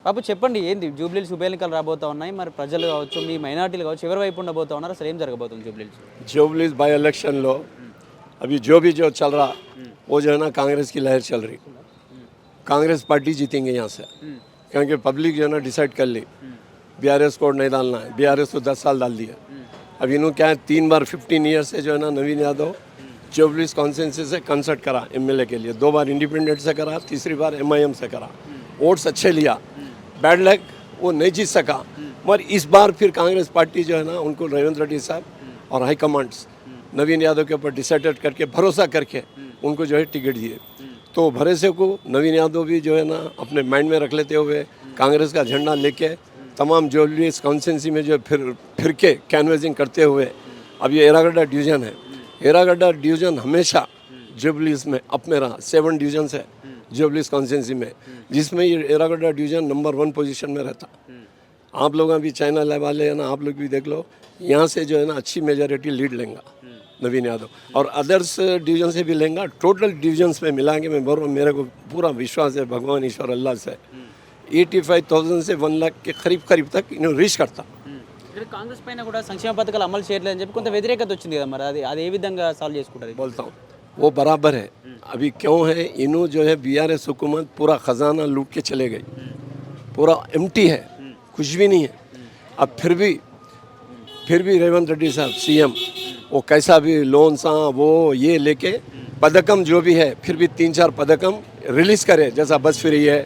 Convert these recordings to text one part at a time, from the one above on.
బాబు చెప్పండి ఏంది జూబ్లీహిల్స్ ఉప ఎన్నికలు రాబోతా ఉన్నాయి మరి ప్రజలు కావచ్చు మీ మైనారిటీలు కావచ్చు ఎవరి వైపు ఉండబోతా ఉన్నారు అసలు ఏం జరగబోతుంది జూబ్లీహిల్స్ जोबलीस बाई इलेक्शन लो अभी जो चल रहा वो जो है ना कांग्रेस की लहर चल रही। कांग्रेस पार्टी जीतेंगे यहाँ से क्योंकि पब्लिक जो है ना डिसाइड कर ली बीआरएस को नहीं डालना है। बीआरएस को 10 साल डाल दिया। अब इन्होंने क्या है 3 बार 15 ईयर से जो है ना नवीन यादव जोबलीस कॉन्सेंसस से कंसल्ट करा एमएलए के लिए, 2 बार इंडिपेंडेंट से करा, तीसरी बार एमआईएम से करा, वोट्स अच्छे लिया। बैड लक वो नहीं जीत सका, मगर इस बार फिर कांग्रेस पार्टी जो है ना उनको रेवंत रेड्डी साहब और हाई कमांड्स नवीन यादव के ऊपर डिसाइडेड करके भरोसा करके उनको जो है टिकट दिए। तो भरोसे को नवीन यादव भी जो है ना अपने माइंड में रख लेते हुए कांग्रेस का झंडा लेके तमाम जोबलीस कॉन्स्टिट्यूंसी में जो फिर के कैनवेसिंग करते हुए अब ये एरागड्डा डिवीज़न है। एरागड्डा डिवीज़न हमेशा जोबलीस में अप में रहा। 7 डिवीजन है जोबलीस कॉन्स्टिट्यूंसी में, जिसमें ये एरागड्डा डिवीज़न नंबर 1 पोजीशन में रहता। आप लोग अभी चैनल वाले है ना, आप लोग भी देख लो, यहाँ से जो है ना अच्छी मेजॉरिटी लीड लेंगे नवीन यादव और अदर्स डिवीजन से भी लेंगे। टोटल डिवीजन्स में मिला के मैं मेरे को पूरा विश्वास है भगवान ईश्वर अल्लाह से 85,000 से 1 लाख के करीब तक इन्होंने रीच करता। ఇక్కడ కాంగ్రెస్ పైన కూడా సంక్షేమ పథకాలు అమలు చేయట్లేదని చెప్పి కొంత వ్యతిరేకత వచ్చింది కదా, మరి అది ఏ విధంగా సాల్వ్ చేసుకుంటారు? बोलता हूँ वो बराबर है। अभी क्यों है इन्हों जो है बीआरएस हुकूमत पूरा खजाना लूट के चले गई, पूरा एम्प्टी है, कुछ भी नहीं है। अब फिर भी रेवंत रेड्डी साहब सीएम वो कैसा भी लोन सा वो ये लेके पदकम जो भी है फिर भी 3-4 पदकम रिलीज करे, जैसा बस फ्री है,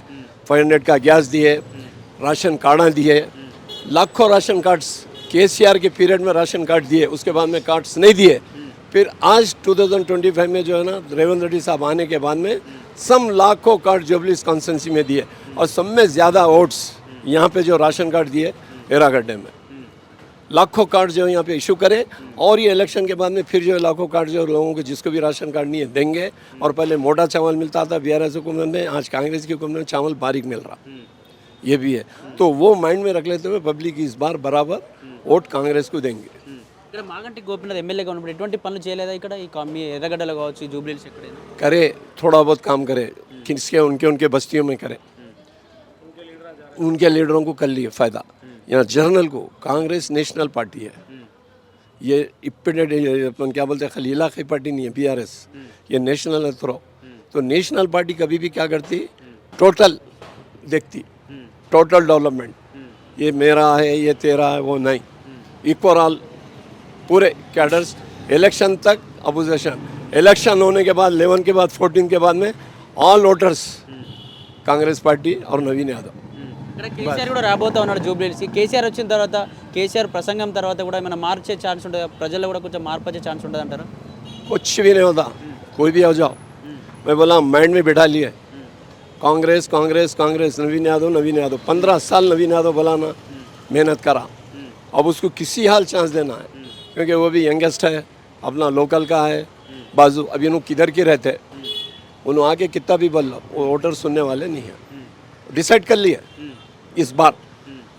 500 का गैस दिए, राशन कार्ड दिए, लाखों राशन कार्ड्स केसीआर के पीरियड में राशन कार्ड दिए, उसके बाद में कार्ड्स नहीं दिए। फिर आज 2025 में जो है ना रेवंत रेड्डी साहब आने के बाद में सब लाखों कार्ड जोबलीस कॉन्स्टिट्यूंसी में दिए और सब में ज़्यादा वोट्स यहाँ पे जो राशन कार्ड दिए एरागड्डे में लाखों कार्ड जो यहाँ पे इशू करे। और ये इलेक्शन के बाद में फिर जो लाखों कार्ड जो लोगों को जिसको भी राशन कार्ड नहीं है देंगे। और पहले मोटा चावल मिलता था बीआरएस हुकूमत में, आज कांग्रेस की हुकूमत में चावल बारीक मिल रहा, ये भी है। तो वो माइंड में रख लेते हुए पब्लिक इस बार बराबर वोट कांग्रेस को देंगे। ఇక్కడ మాగంటి గోపీనాథ్ ఎమ్మెల్యేగా ఉన్నప్పుడు ఎటువంటి పనులు చేయలేదా ఇక్కడ ఈ మీ ఎర్రగడ్డలో కావచ్చు జూబ్లీహిల్స్ ఎక్కడైనా? करे थोड़ा बहुत काम करे, किसके उनके बस्तियों में करे, उनके लीडरों को कर लिए फ़ायदा। यहाँ जर्नल को कांग्रेस नेशनल पार्टी है, ये अपन क्या बोलते हैं खलीला की पार्टी नहीं है बीआरएस, ये नेशनल है थ्रो। तो नेशनल पार्टी कभी भी क्या करती, टोटल देखती, टोटल डेवलपमेंट, ये मेरा है ये तेरा है वो नहीं, इक्वल पूरे कैडर्स इलेक्शन तक अपोजिशन, इलेक्शन होने के बाद 11 के बाद 14 के बाद में ऑल वोटर्स कांग्रेस पार्टी और नवीन यादव। ఇక్కడ కేసీఆర్ కూడా రాబోతా ఉన్నాడు జూబ్లీహిల్స్కి. కేసీఆర్ వచ్చిన తర్వాత కేసీఆర్ ప్రసంగం తర్వాత కూడా ఏమైనా మార్చే ఛాన్స్ ఉంటుంది, ప్రజల్లో కూడా కొంచెం మార్పు వచ్చే ఛాన్స్ ఉంటుంది అంటారా? कुछ भी नहीं होता, कोई भी हो जाओ। मैं बोला माइंड में बिठा लिए कांग्रेस कांग्रेस कांग्रेस, नवीन यादव 15 साल नवीन यादव बोला ना, मेहनत करा। अब उसको किसी हाल चांस देना है क्योंकि वो भी यंगेस्ट है, अपना लोकल का है बाजू। अभी उन्होंने किधर के रहते, उन्होंने आके कितना भी बोल लो वो वोटर सुनने वाले नहीं है। डिसाइड कर लिए इस बार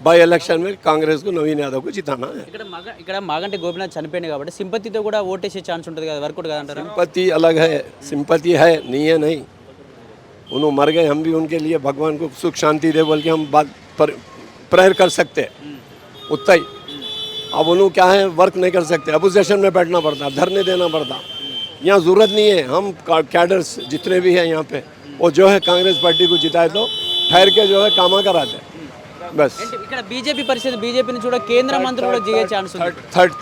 बाई इलेक्शन में कांग्रेस को नवीन यादव को जिताना है। ఇక్కడ మాగంటి గోపీనాథ్ చనిపోయింది కాబట్టి సింపతితో కూడా ఓటేసే ఛాన్స్ ఉంటుంది కదా, వర్కౌట్ కాదంటారా? सिंपति अलग है, सिंपति है नहीं है नहीं, उन्होंने मर गए, हम भी उनके लिए भगवान को सुख शांति दे बोल के हम बात पर प्रेयर कर सकते हैं उतना ही। अब उन्होंने क्या है वर्क नहीं कर सकते, अपोजिशन में बैठना पड़ता, धरने देना पड़ता। यहाँ ज़रूरत नहीं है, हम कैडर्स जितने भी हैं यहाँ पे वो जो है कांग्रेस पार्टी को जिताए तो ठहर के जो है कामा कराते बस। ఇక్కడ బీజేపీ పరిస్థితి, బీజేపీని చూడ కేంద్ర మంత్రులు కూడా దిగే ఛాన్స్ ఉంది.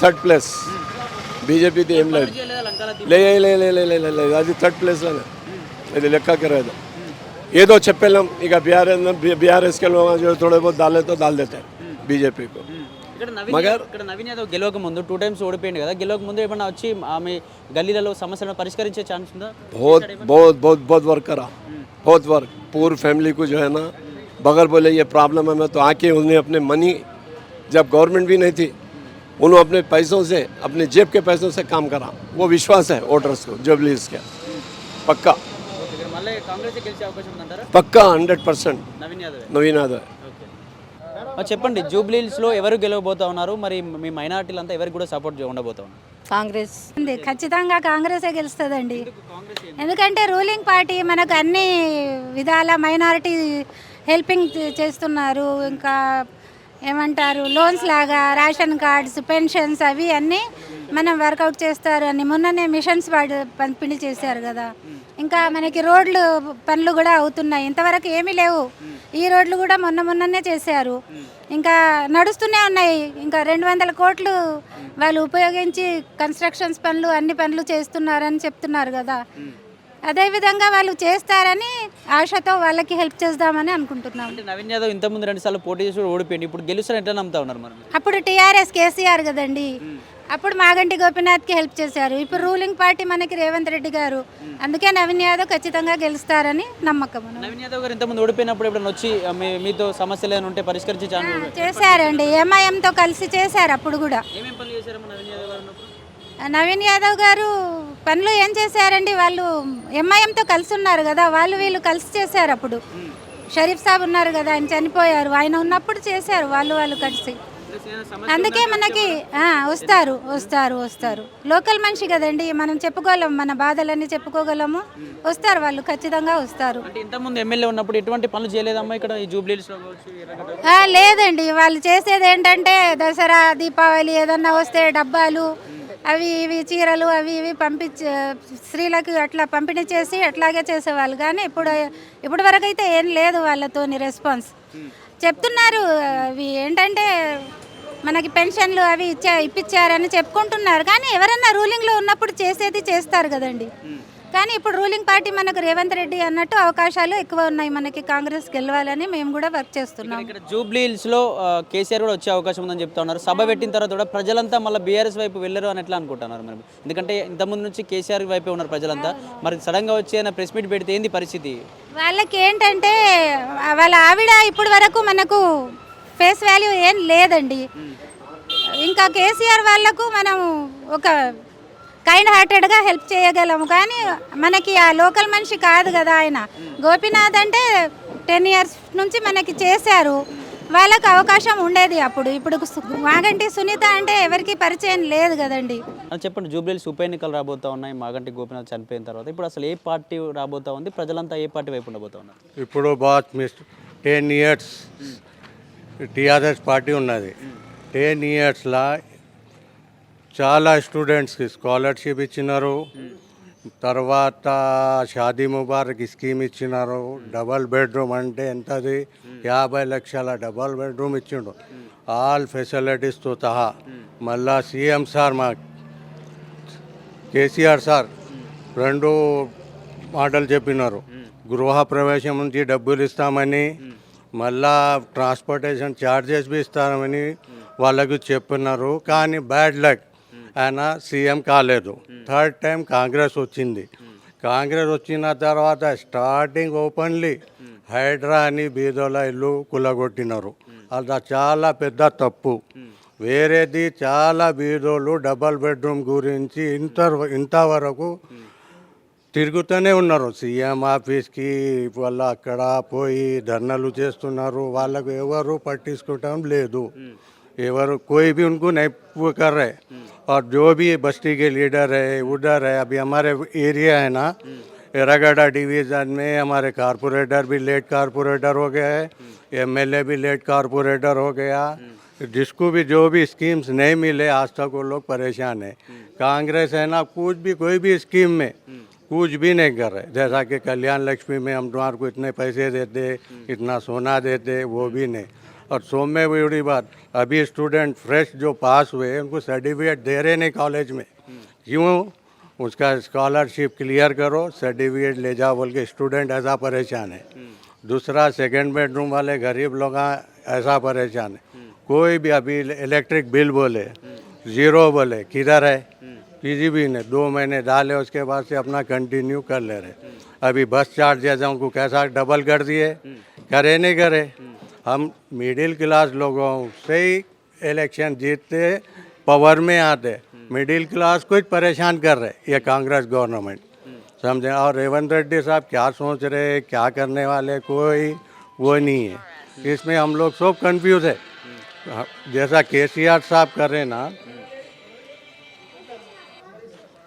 थर्ड प्लेस बीजेपी ఏం లేదు, అది థర్డ్ ప్లేస్లోనే ఇది లెక్కకి రాదు। ఏదో చెప్పలేం ఇక బీఆర్ఎస్కి थोड़े बहुत डाले तो डाल देते हैं बीजेपी को। ఇక్కడ నవీన్ యాదవ్ గెలవక ముందు 2 టైమ్స్ ఓడిపోయింది కదా, గెలవక ముందు ఏమన్నా వచ్చి ఆమె గల్లీలలో సమస్యలను పరిష్కరించే ఛాన్స్ ఉందా? बहुत वर्क करा, बहुत वर्क। पूरी फैमिली को जो है ना बगैर बोले ये प्रॉब्लम है मैं तो आके उन्हें अपने मनी, जब गवर्नमेंट भी नहीं थी उन्होंने अपने पैसों से अपने जेब के पैसों से काम करा। वो विश्वास है वोटर्स को जोबलीहिल्स के पक्का पक्का 100% नवीन यादव है। చెప్పండి జూబ్లీహిల్స్లో ఎవరు గెలవబోతా ఉన్నారు, మరి మీ మైనారిటీలంతా ఎవరికి కూడా సపోర్ట్ ఉండబోతా ఉన్నారు? కాంగ్రెస్ ఖచ్చితంగా కాంగ్రెసే గెలుస్తుందండి. ఎందుకంటే రూలింగ్ పార్టీ మనకు అన్ని విధాల మైనారిటీ హెల్పింగ్ చేస్తున్నారు. ఇంకా ఏమంటారు లోన్స్ లాగా రేషన్ కార్డ్స్ పెన్షన్స్ అవి అన్నీ మనం వర్కౌట్ చేస్తారు అని మొన్ననే మిషన్స్ పంపిణీ చేశారు కదా. ఇంకా మనకి రోడ్లు పనులు కూడా అవుతున్నాయి. ఇంతవరకు ఏమీ లేవు. ఈ రోడ్లు కూడా మొన్ననే చేశారు. ఇంకా నడుస్తూనే ఉన్నాయి. ఇంకా 200 కోట్లు వాళ్ళు ఉపయోగించి కన్స్ట్రక్షన్స్ పనులు అన్ని పనులు చేస్తున్నారని చెప్తున్నారు కదా. అదేవిధంగా వాళ్ళు చేస్తారని ఆశతో వాళ్ళకి హెల్ప్ చేద్దామని అనుకుంటున్నాం. అంటే నవీన్ యాదవ్ ఇంతకుముందు 2 సార్లు పోటీ చేసి ఓడిపోయింది. ఇప్పుడు గెలుస్తారని ఎట్లా నమ్ముతా ఉన్నారు మరి? అప్పుడు టీఆర్ఎస్ కేసీఆర్ కదండి, అప్పుడు మాగంటి గోపీనాథ్కి హెల్ప్ చేశారు. ఇప్పుడు రూలింగ్ పార్టీ మనకి రేవంత్ రెడ్డి గారు. అందుకే నవీన్ యాదవ్ ఖచ్చితంగా గెలుస్తారని నమ్మకం. నవీన్ యాదవ్ గారు ఇంతకుముందు ఓడిపోయినప్పుడు ఎప్పుడైనా వచ్చి మీతో సమస్యలు ఏమైనా ఉంటే పరిష్కరించే ఛాన్స్ చేశారండి. ఎంఐఎంతో కలిసి చేశారు. అప్పుడు కూడా ఏమేమి పనులు చేశారమ్మా నవీన్ యాదవ్ గారు ఉన్నప్పుడు? నవీన్ యాదవ్ గారు పనులు ఏం చేశారండి, వాళ్ళు ఎంఐఎంతో కలిసి ఉన్నారు కదా, వీళ్ళు కలిసి చేశారు. అప్పుడు షరీఫ్ సాబ్ ఉన్నారు కదా, ఆయన చనిపోయారు, ఆయన ఉన్నప్పుడు చేశారు వాళ్ళు కలిసి. అందుకే మనకి వస్తారు లోకల్ మనిషి కదండి, మనం చెప్పుకోగలం, మన బాధలన్నీ చెప్పుకోగలము. వస్తారు వాళ్ళు, ఖచ్చితంగా వస్తారు. అంటే ఇంతకుముందు ఎమ్మెల్యే ఉన్నప్పుడు ఎటువంటి పనులు చేయలేదమ్మా ఇక్కడ ఈ జూబ్లీహిల్స్లో కావచ్చు, లేదండి, వాళ్ళు చేసేది ఏంటంటే దసరా దీపావళి ఏదన్నా వస్తే డబ్బాలు అవి ఇవి చీరలు అవి ఇవి స్త్రీలకు అట్లా పంపిణీ చేసి అట్లాగే చేసేవాళ్ళు. కానీ ఇప్పుడు వరకు అయితే ఏం లేదు వాళ్ళతోని రెస్పాన్స్. చెప్తున్నారు అవి ఏంటంటే మనకి పెన్షన్లు అవి ఇప్పించారని చెప్పుకుంటున్నారు. కానీ ఎవరన్నా రూలింగ్లో ఉన్నప్పుడు చేస్తారు కదండి. కానీ ఇప్పుడు రూలింగ్ పార్టీ మనకు రేవంత్ రెడ్డి అన్నట్టు అవకాశాలు ఎక్కువ ఉన్నాయి మనకి, కాంగ్రెస్ గెలవాలని మేము కూడా వర్క్ చేస్తున్నాం. ఇక్కడ జూబ్లీహిల్స్లో కేసీఆర్ కూడా వచ్చే అవకాశం ఉందని చెప్తా ఉన్నారు. సభ పెట్టిన తర్వాత కూడా ప్రజలంతా మళ్ళీ బీఆర్ఎస్ వైపు వెళ్ళరు అని ఎట్లా అనుకుంటున్నారు మరి? ఎందుకంటే ఇంతకుముందు నుంచి కేసీఆర్ వైపే ఉన్నారు ప్రజలంతా, మరి సడన్గా వచ్చి ఏమైనా ప్రెస్ మీట్ పెడితే ఏంది పరిస్థితి? వాళ్ళకి ఏంటంటే వాళ్ళ ఆవిడ ఇప్పటి వరకు మనకు ఫేస్ వాల్యూ ఏం లేదండి. ఇంకా కేసీఆర్ వాళ్ళకు మనం ఒక కైండ్ హార్టెడ్గా హెల్ప్ చేయగలము. కానీ మనకి ఆ లోకల్ మనిషి కాదు కదా ఆయన. గోపీనాథ్ అంటే 10 years నుంచి మనకి చేశారు, వాళ్ళకు అవకాశం ఉండేది అప్పుడు. ఇప్పుడు మాగంటి సునీత అంటే ఎవరికి పరిచయం లేదు కదండి. చెప్పండి, జూబ్లీహిల్స్ ఉప ఎన్నికలు రాబోతా ఉన్నాయి. మాగంటి గోపీనాథ్ చనిపోయిన తర్వాత ఇప్పుడు అసలు ఏ పార్టీ రాబోతా ఉంది? ప్రజలంతా ఏ పార్టీ వైపు ఉండబోతా ఉన్నారు? ఇప్పుడు 10 years టీఆర్ఎస్ పార్టీ ఉన్నది. 10 yearsలో చాలా స్టూడెంట్స్కి స్కాలర్షిప్ ఇచ్చినారు. తర్వాత షాదీ ముబారక్ స్కీమ్ ఇచ్చినారు. డబల్ బెడ్రూమ్ అంటే ఎంతది, 50 లక్షల డబల్ బెడ్రూమ్ ఇచ్చిండు, ఆల్ ఫెసిలిటీస్తో సహా. మళ్ళా సీఎం సార్ మా కేసీఆర్ సార్ 2 మాటలు చెప్పినారు. గృహ ప్రవేశం నుంచి డబ్బులు ఇస్తామని, మళ్ళా ట్రాన్స్పోర్టేషన్ ఛార్జెస్ బి ఇస్తామని వాళ్ళకు చెప్పినారు. కానీ బ్యాడ్ లక్, ఆయన సీఎం కాలేదు. 3rd time కాంగ్రెస్ వచ్చింది. కాంగ్రెస్ వచ్చిన తర్వాత స్టార్టింగ్ ఓపెన్లీ హైడ్రా అని బీదోల ఇల్లు కులగొట్టినారు. అది చాలా పెద్ద తప్పు. వేరేది చాలా బీదోళ్ళు డబల్ బెడ్రూమ్ గురించి ఇంతవరకు తిరుగుతూనే ఉన్నారు. సీఎం ఆఫీస్కి వాళ్ళ అక్కడ పోయి ధర్నాలు చేస్తున్నారు. వాళ్ళకు ఎవరు పట్టించుకోవటం లేదు. एवर कोई भी उनको नहीं वो कर रहे। और जो भी बस्ती के लीडर है उधर है, अभी हमारे एरिया है ना एरागढ़ डिवीज़न में हमारे कारपोरेटर भी लेट कारपोरेटर हो गया है, एमएलए भी लेट कारपोरेटर हो गया। जिसको भी जो भी स्कीम्स नहीं मिले आज तक वो लोग परेशान है। कांग्रेस है ना कुछ भी कोई भी स्कीम में कुछ भी नहीं कर रहे। जैसा कि कल्याण लक्ष्मी में हम तुम्हारे को इतने पैसे देते, इतना सोना देते, वो भी नहीं। और सौम्य बड़ी बात, अभी स्टूडेंट फ्रेश जो पास हुए उनको सर्टिफिकेट दे रहे नहीं कॉलेज में। क्यों? उसका स्कॉलरशिप क्लियर करो, सर्टिफिकेट ले जाओ बोल के स्टूडेंट ऐसा परेशान है। दूसरा सेकंड बेडरूम वाले गरीब लोग ऐसा परेशान है। कोई भी अभी इलेक्ट्रिक बिल बोले 0 बोले, किधर है? किसी भी ने 2 महीने डाले उसके बाद से अपना कंटिन्यू कर ले रहे। अभी बस चार्ज जैसा उनको कैसा डबल कर दिए, करे नहीं करे। हम मिडिल क्लास लोगों से ही इलेक्शन जीतते पावर में आते, मिडिल क्लास को ही परेशान कर रहे ये कांग्रेस गवर्नमेंट, समझे। और रेवंत रेड्डी साहब क्या सोच रहे, क्या करने वाले, कोई वो नहीं है। इसमें हम लोग सब कंफ्यूज है। जैसा केसीआर साहब कर रहे ना,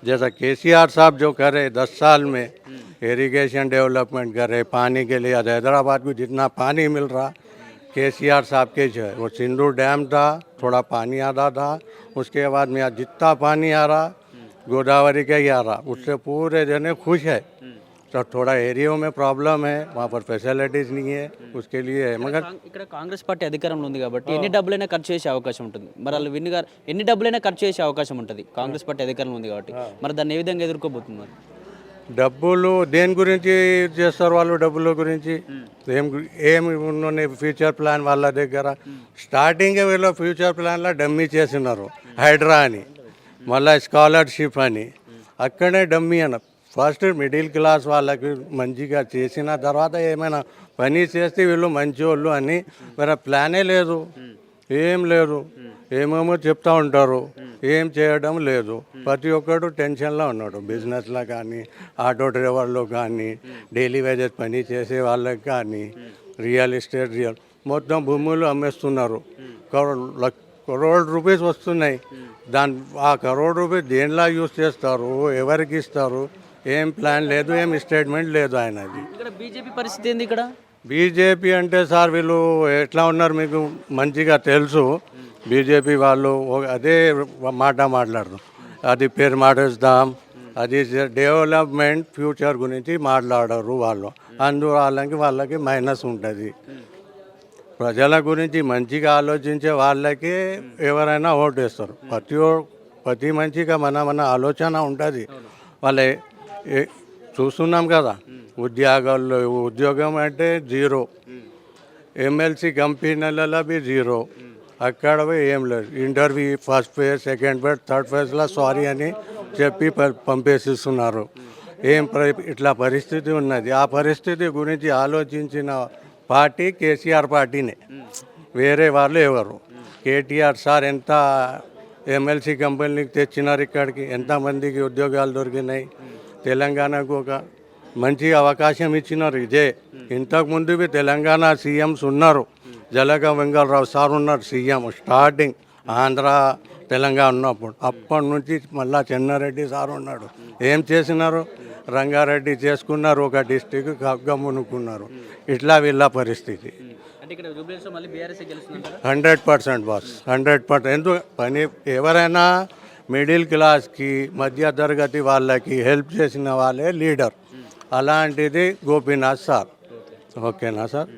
जैसा केसीआर साहब जो करे 10 साल में इरिगेशन डेवलपमेंट करे, पानी के लिए आज हैदराबाद को जितना पानी मिल रहा केसीआर साहब के जो है, वो सिंधु डैम था, थोड़ा पानी आता था, उसके बाद में आज जितना पानी आ रहा गोदावरी का ही आ रहा, उससे पूरे जने खुश है। तो थोड़ा एरियो में प्रॉब्लम है, वहाँ पर फैसिलिटीज़ नहीं है, उसके लिए है मगर ఇక్కడ కాంగ్రెస్ పార్టీ అధికారంలో ఉంది కాబట్టి ఎన్ని డబ్బులైనా ఖర్చు చేసే అవకాశం ఉంటుంది. మరి వాళ్ళు విన్ గారు ఎన్ని డబ్బులైనా ఖర్చు చేసే అవకాశం ఉంటుంది కాంగ్రెస్ పార్టీ అధికారంలో ఉంది కాబట్టి. మరి దాన్ని ఏ విధంగా ఎదుర్కోబోతుంది మరి? డబ్బులు దేని గురించి చేస్తారు వాళ్ళు? డబ్బుల గురించి ఏమి ఉన్నాయి ఫ్యూచర్ ప్లాన్ వాళ్ళ దగ్గర? స్టార్టింగ్ వీళ్ళు ఫ్యూచర్ ప్లాన్లో డమ్మీ చేసినారు, హైడ్రా అని, మళ్ళీ స్కాలర్షిప్ అని, అక్కడే డమ్మీ అన్న. ఫస్ట్ మిడిల్ క్లాస్ వాళ్ళకి మంచిగా చేసిన తర్వాత ఏమైనా పని చేస్తే వీళ్ళు మంచోళ్ళు అని మరి ప్లానే లేదు, ఏం లేదు, ఏమేమో చెప్తా ఉంటారు, ఏం చేయడం లేదు. ప్రతి ఒక్కడు టెన్షన్లో ఉన్నాడు, బిజినెస్లో కానీ, ఆటో డ్రైవర్లో కానీ, డైలీ వేజెస్ పని చేసే వాళ్ళకి కానీ, రియల్ ఎస్టేట్ మొత్తం భూములు అమ్మేస్తున్నారు. కరోడ్ రూపీస్ వస్తున్నాయి. ఆ కరోడ్ రూపీస్ దేనిలా యూజ్ చేస్తారు, ఎవరికి ఇస్తారు, ఏం ప్లాన్ లేదు, ఏం స్టేట్మెంట్ లేదు ఆయనది. ఇక్కడ బీజేపీ పరిస్థితి ఏంది? ఇక్కడ బీజేపీ అంటే సార్ వీళ్ళు ఎట్లా ఉన్నారు మీకు మంచిగా తెలుసు. బీజేపీ వాళ్ళు అదే మాట మాట్లాడరు, అది పేరు మాట్లాడుదాం, అది డెవలప్మెంట్ ఫ్యూచర్ గురించి మాట్లాడరు వాళ్ళు. వాళ్ళకి మైనస్ ఉంటుంది. ప్రజల గురించి మంచిగా ఆలోచించే వాళ్ళకి ఎవరైనా ఓటేస్తారు. ప్రతి మంచిగా మన ఆలోచన ఉంటుంది. వాళ్ళే చూస్తున్నాం కదా, ఉద్యోగం అంటే జీరో, ఎమ్మెల్సీ కంపెనీలలో బి జీరో, అక్కడ ఏం లేదు. Interview first phase, second phase, third ఫేజ్లో సారీ అని చెప్పి పంపేసిస్తున్నారు. ఇట్లా పరిస్థితి ఉన్నది. ఆ పరిస్థితి గురించి ఆలోచించిన పార్టీ కేసీఆర్ పార్టీనే, వేరే వాళ్ళు ఎవరు. కేటీఆర్ సార్ ఎంత ఎమ్మెల్సీ కంపెనీకి తెచ్చినారు, ఇక్కడికి ఎంతమందికి ఉద్యోగాలు దొరికినాయి. తెలంగాణకు ఒక మంచి అవకాశం ఇచ్చినారు. ఇదే ఇంతకుముందు తెలంగాణ సీఎంస్ ఉన్నారు. జలగ వెంగళరావు సార్ ఉన్నారు సీఎం స్టార్టింగ్ ఆంధ్ర తెలంగాణ ఉన్నప్పుడు. అప్పటి నుంచి మళ్ళా చెన్నారెడ్డి సార్ ఉన్నాడు. ఏం చేసినారు? రంగారెడ్డి చేసుకున్నారు, ఒక డిస్టిక్ గమ్మునుకున్నారు. ఇట్లా వీళ్ళ పరిస్థితి. 100% బాస్, 100%. ఎందుకు పని ఎవరైనా మిడిల్ క్లాస్కి, మధ్య తరగతి వాళ్ళకి హెల్ప్ చేసిన వాళ్ళే లీడర్. అలాంటిది గోపీనాథ్ సార్. ఓకేనా సార్?